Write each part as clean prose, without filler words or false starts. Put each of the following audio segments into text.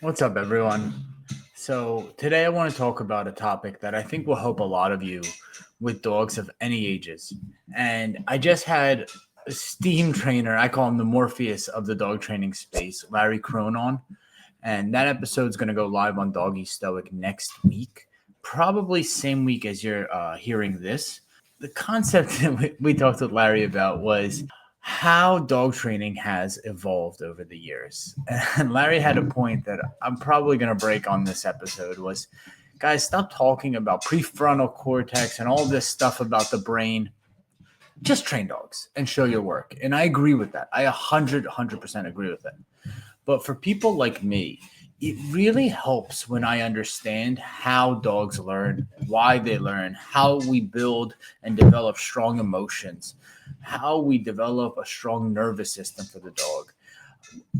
What's up, everyone? So, today I want to talk about a topic that I think will help a lot of you with dogs of any ages. And I just had a steam trainer, I call him the Morpheus of the dog training space, Larry Cronon. And that episode's going to go live on Doggy Stoic next week, probably same week as you're hearing this. The concept that we talked with Larry about was how dog training has evolved over the years. And Larry had a point that I'm probably going to break on this episode was, guys, stop talking about prefrontal cortex and all this stuff about the brain. Just train dogs and show your work. And I agree with that. I 100% agree with it. But for people like me, it really helps when I understand how dogs learn, why they learn, how we build and develop strong emotions, how we develop a strong nervous system for the dog.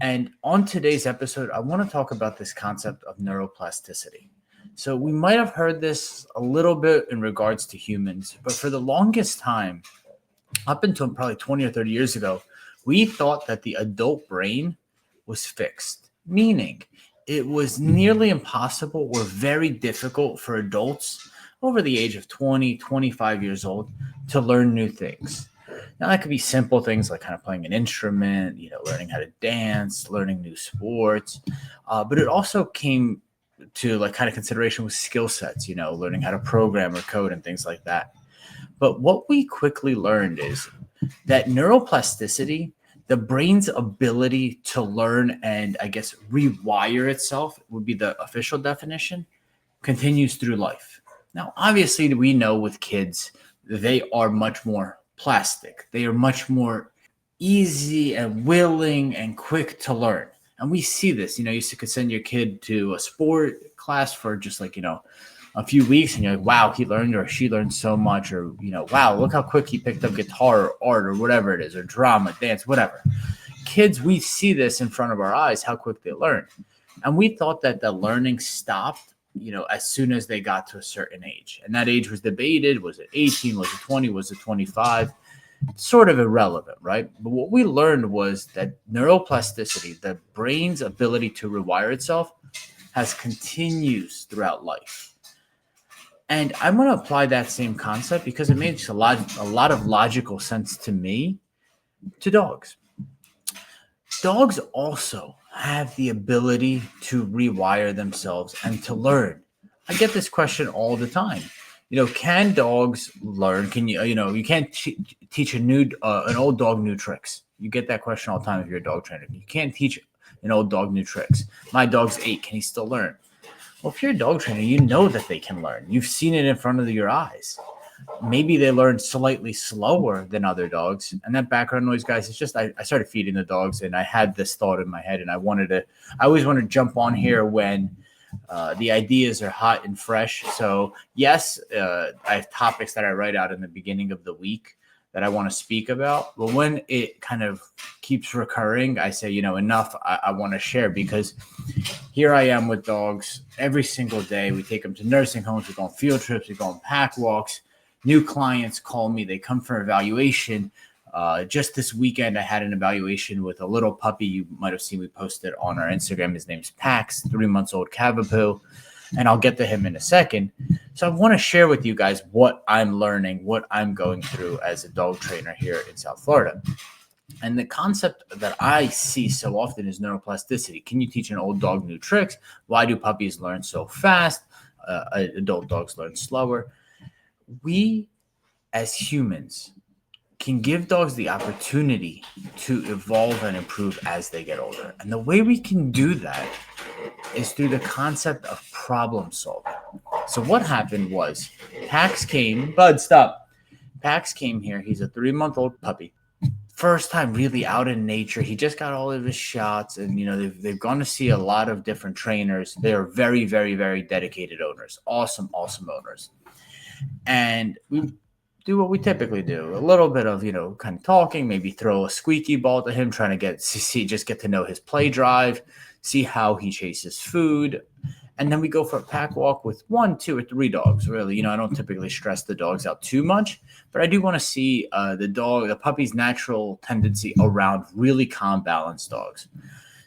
And on today's episode, I want to talk about this concept of neuroplasticity. So, we might have heard this a little bit in regards to humans, but for the longest time, up until probably 20 or 30 years ago, we thought that the adult brain was fixed, meaning it was nearly impossible or very difficult for adults over the age of 20, 25 years old to learn new things. Now, that could be simple things like kind of playing an instrument, learning how to dance, learning new sports. But it also came to like kind of consideration with skill sets, learning how to program or code and things like that. But what we quickly learned is that neuroplasticity, the brain's ability to learn and I guess rewire itself would be the official definition, continues through life. Now, obviously, we know with kids, they are much more plastic. They are much more easy and willing and quick to learn. And we see this, you could send your kid to a sport class for just like, a few weeks and you're like, wow, he learned or she learned so much, or, wow, look how quick he picked up guitar or art or whatever it is, or drama, dance, whatever. Kids, we see this in front of our eyes, how quick they learn. And we thought that the learning stopped, as soon as they got to a certain age. And that age was debated. Was it 18? Was it 20? Was it 25? Sort of irrelevant, right? But what we learned was that neuroplasticity, the brain's ability to rewire itself, has continues throughout life. And I'm going to apply that same concept because it makes a lot of logical sense to me to dogs. Dogs also have the ability to rewire themselves and to learn. I get this question all the time. Can dogs learn? Can you can't teach an old dog new tricks. You get that question all the time if you're a dog trainer. You can't teach an old dog new tricks. My dog's 8. Can he still learn? Well, if you're a dog trainer, you know that they can learn. You've seen it in front of your eyes. Maybe they learn slightly slower than other dogs. And that background noise, guys, it's just I started feeding the dogs and I had this thought in my head and I always want to jump on here when the ideas are hot and fresh. So, yes, I have topics that I write out in the beginning of the week that I want to speak about. But when it kind of keeps recurring, I say, enough, I want to share because here I am with dogs every single day. We take them to nursing homes. We go on field trips. We go on pack walks. New clients call me. They come for evaluation. Just this weekend, I had an evaluation with a little puppy. You might have seen we posted on our Instagram. His name's Pax, 3 months old Cavapoo. And I'll get to him in a second. So I want to share with you guys what I'm learning, what I'm going through as a dog trainer here in South Florida. And the concept that I see so often is neuroplasticity. Can you teach an old dog new tricks? Why do puppies learn so fast? Adult dogs learn slower. We, as humans, can give dogs the opportunity to evolve and improve as they get older. And the way we can do that is through the concept of problem solving. So what happened was Pax came. Bud, stop. Pax came here. He's a 3-month-old puppy. First time really out in nature. He just got all of his shots and, they've gone to see a lot of different trainers. They are very, very, very dedicated owners. Awesome owners. And we do what we typically do. A little bit of, kind of talking, maybe throw a squeaky ball to him, trying to get to know his play drive, see how he chases food. And then we go for a pack walk with 1, 2, or 3 dogs. Really, I don't typically stress the dogs out too much, but I do want to see the puppy's natural tendency around really calm, balanced dogs.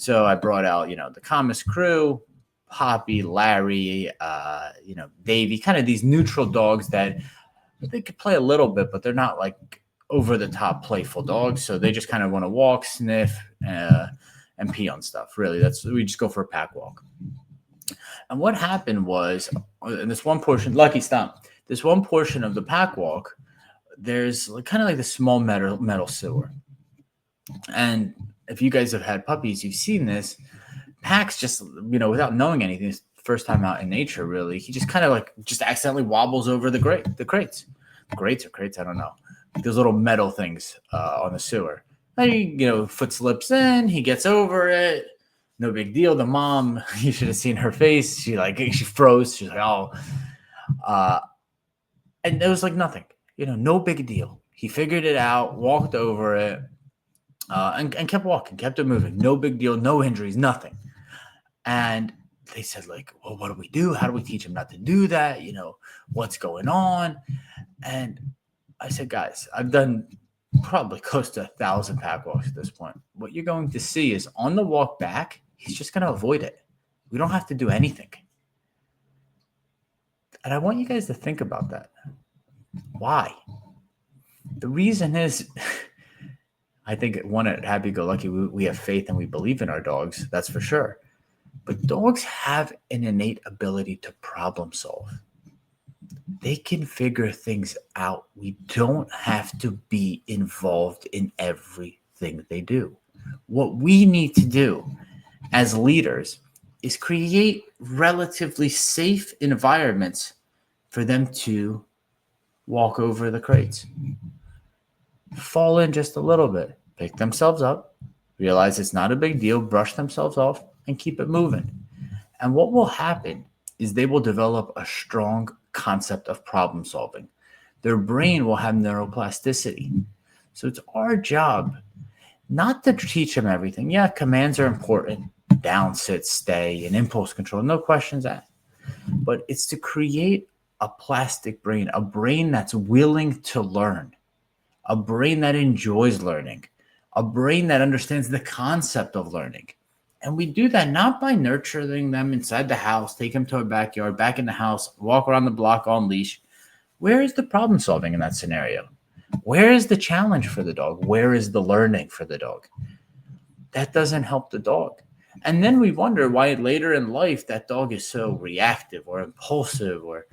So I brought out, the Comus crew, Poppy, Larry, Davy, kind of these neutral dogs that they could play a little bit, but they're not like over the top playful dogs. So they just kind of want to walk, sniff, and pee on stuff. Really, we just go for a pack walk. And what happened was, in this one portion, Lucky, stop. This one portion of the pack walk, there's kind of like the small metal sewer. And if you guys have had puppies, you've seen this. Pax just, without knowing anything, first time out in nature, really, he just kind of just accidentally wobbles over the crates. Grates or crates, I don't know. Those little metal things on the sewer. And he, foot slips in, he gets over it. No big deal. The mom, you should have seen her face. She froze. She's like, oh. And it was like nothing. No big deal. He figured it out, walked over it, and kept walking, kept it moving. No big deal, no injuries, nothing. And they said, well, what do we do? How do we teach him not to do that? What's going on? And I said, guys, I've done probably close to 1,000 pack walks at this point. What you're going to see is on the walk back, he's just going to avoid it. We don't have to do anything. And I want you guys to think about that. Why? The reason is, I think, one, at Happy Go Lucky, we have faith and we believe in our dogs. That's for sure. But dogs have an innate ability to problem solve. They can figure things out. We don't have to be involved in everything they do. What we need to do as leaders is create relatively safe environments for them to walk over the crates, fall in just a little bit, pick themselves up, realize it's not a big deal, brush themselves off, and keep it moving. And what will happen is they will develop a strong concept of problem solving. Their brain will have neuroplasticity. So it's our job not to teach them everything. Yeah, commands are important. Down, sit, stay, and impulse control. No questions asked. But it's to create a plastic brain, a brain that's willing to learn, a brain that enjoys learning, a brain that understands the concept of learning. And we do that not by nurturing them inside the house, take them to our backyard, back in the house, walk around the block on leash. Where is the problem solving in that scenario? Where is the challenge for the dog? Where is the learning for the dog? That doesn't help the dog. And then we wonder why later in life that dog is so reactive or impulsive or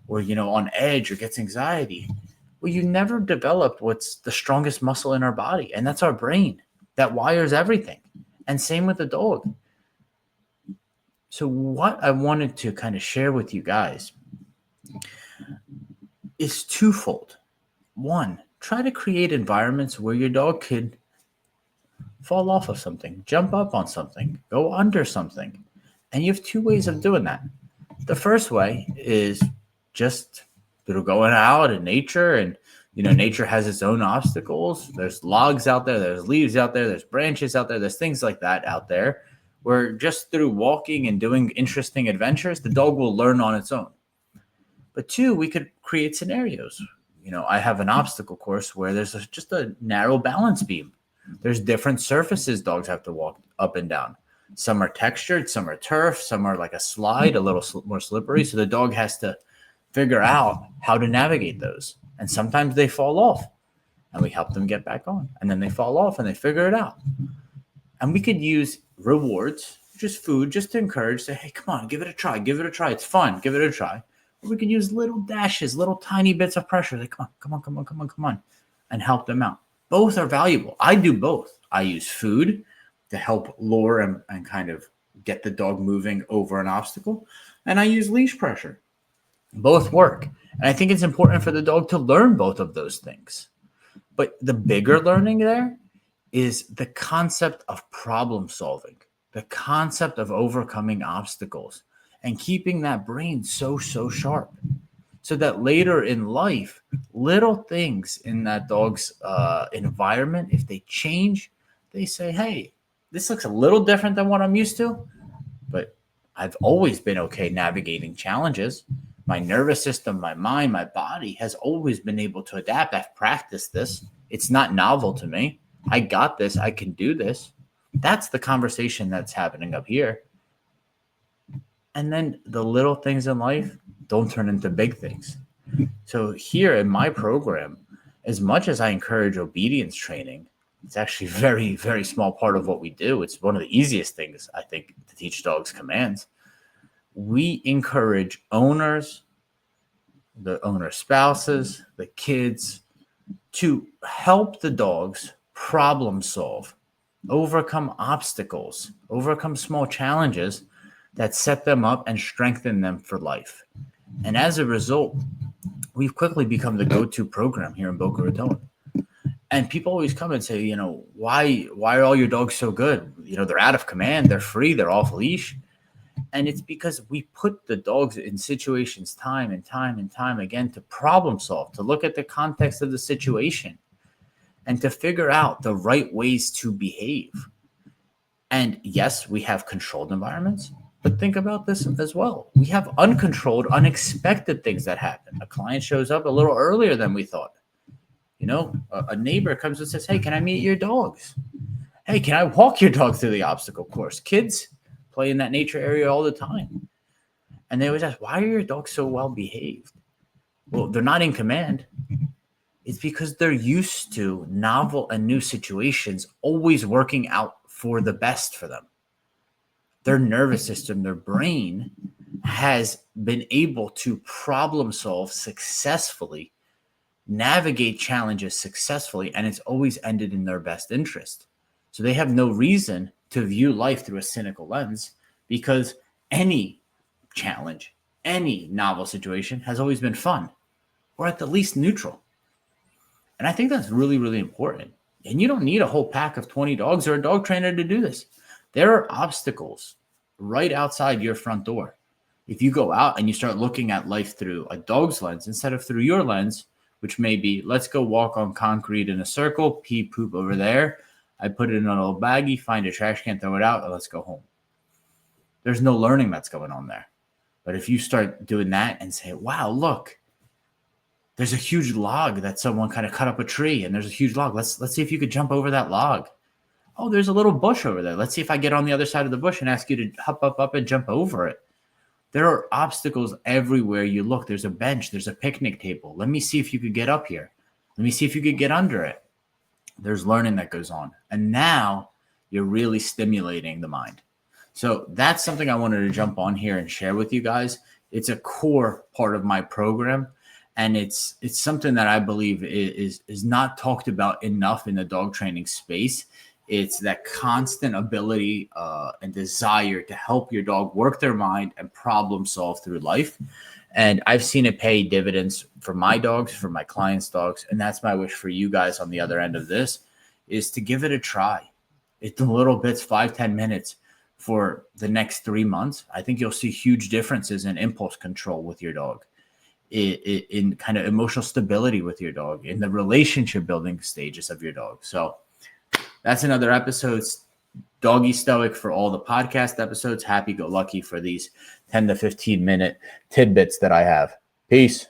on edge or gets anxiety. Well, you never developed what's the strongest muscle in our body, and that's our brain that wires everything. And same with the dog. So what I wanted to kind of share with you guys is twofold. One, try to create environments where your dog could fall off of something, jump up on something, go under something. And you have two ways of doing that. The first way is just going out in nature, and nature has its own obstacles. There's logs out there, there's leaves out there, there's branches out there, there's things like that out there, where just through walking and doing interesting adventures, the dog will learn on its own. But two, we could create scenarios. I have an obstacle course where there's just a narrow balance beam. There's different surfaces dogs have to walk up and down. Some are textured, some are turf, some are like a slide, a little more slippery. So the dog has to figure out how to navigate those. And sometimes they fall off, and we help them get back on. And then they fall off and they figure it out. And we could use rewards, just food, just to encourage, say, hey, come on, give it a try. Give it a try. It's fun. Give it a try. Or we could use little dashes, little tiny bits of pressure. Like, come on, and help them out. Both are valuable. I do both. I use food to help lure and kind of get the dog moving over an obstacle. And I use leash pressure. Both work. And I think it's important for the dog to learn both of those things. But the bigger learning there is the concept of problem solving, the concept of overcoming obstacles, and keeping that brain so sharp. So that later in life, little things in that dog's environment, if they change, they say, hey, this looks a little different than what I'm used to, but I've always been okay navigating challenges. My nervous system, my mind, my body has always been able to adapt. I've practiced this. It's not novel to me. I got this. I can do this. That's the conversation that's happening up here. And then the little things in life don't turn into big things. So here in my program, as much as I encourage obedience training, it's actually a very, very small part of what we do. It's one of the easiest things, I think, to teach dogs commands. We encourage owners, the owner spouses, the kids to help the dogs problem solve, overcome obstacles, overcome small challenges that set them up and strengthen them for life. And as a result, we've quickly become the go-to program here in Boca Raton. And people always come and say, why are all your dogs so good? They're out of command, they're free, they're off leash. And it's because we put the dogs in situations time and time again to problem solve, to look at the context of the situation and to figure out the right ways to behave. And yes, we have controlled environments, but think about this as well. We have uncontrolled, unexpected things that happen. A client shows up a little earlier than we thought. A neighbor comes and says, hey, can I meet your dogs? Hey, can I walk your dog through the obstacle course? Kids play in that nature area all the time. And they always ask, why are your dogs so well behaved? Well, they're not in command. It's because they're used to novel and new situations, always working out for the best for them. Their nervous system, their brain has been able to problem solve successfully, navigate challenges successfully, and it's always ended in their best interest. So they have no reason to view life through a cynical lens, because any challenge, any novel situation has always been fun, or at the least neutral. And I think that's really, really important. And you don't need a whole pack of 20 dogs or a dog trainer to do this. There are obstacles right outside your front door. If you go out and you start looking at life through a dog's lens instead of through your lens, which may be, let's go walk on concrete in a circle, pee, poop over there. I put it in a little baggie, find a trash can, throw it out, and let's go home. There's no learning that's going on there. But if you start doing that and say, wow, look, there's a huge log that someone kind of cut up a tree, and there's a huge log. Let's see if you could jump over that log. Oh, there's a little bush over there. Let's see if I get on the other side of the bush and ask you to hop up and jump over it. There are obstacles everywhere you look. There's a bench. There's a picnic table. Let me see if you could get up here. Let me see if you could get under it. There's learning that goes on. And now you're really stimulating the mind. So that's something I wanted to jump on here and share with you guys. It's a core part of my program. And it's something that I believe is not talked about enough in the dog training space. It's that constant ability and desire to help your dog work their mind and problem solve through life. And I've seen it pay dividends for my dogs, for my clients' dogs. And that's my wish for you guys on the other end of this, is to give it a try. It's the little bits, 5-10 minutes for the next 3 months. I think you'll see huge differences in impulse control with your dog, in kind of emotional stability with your dog, in the relationship building stages of your dog. So that's another episode. Doggy stoic for all the podcast episodes. Happy go lucky for these 10 to 15 minute tidbits that I have. Peace.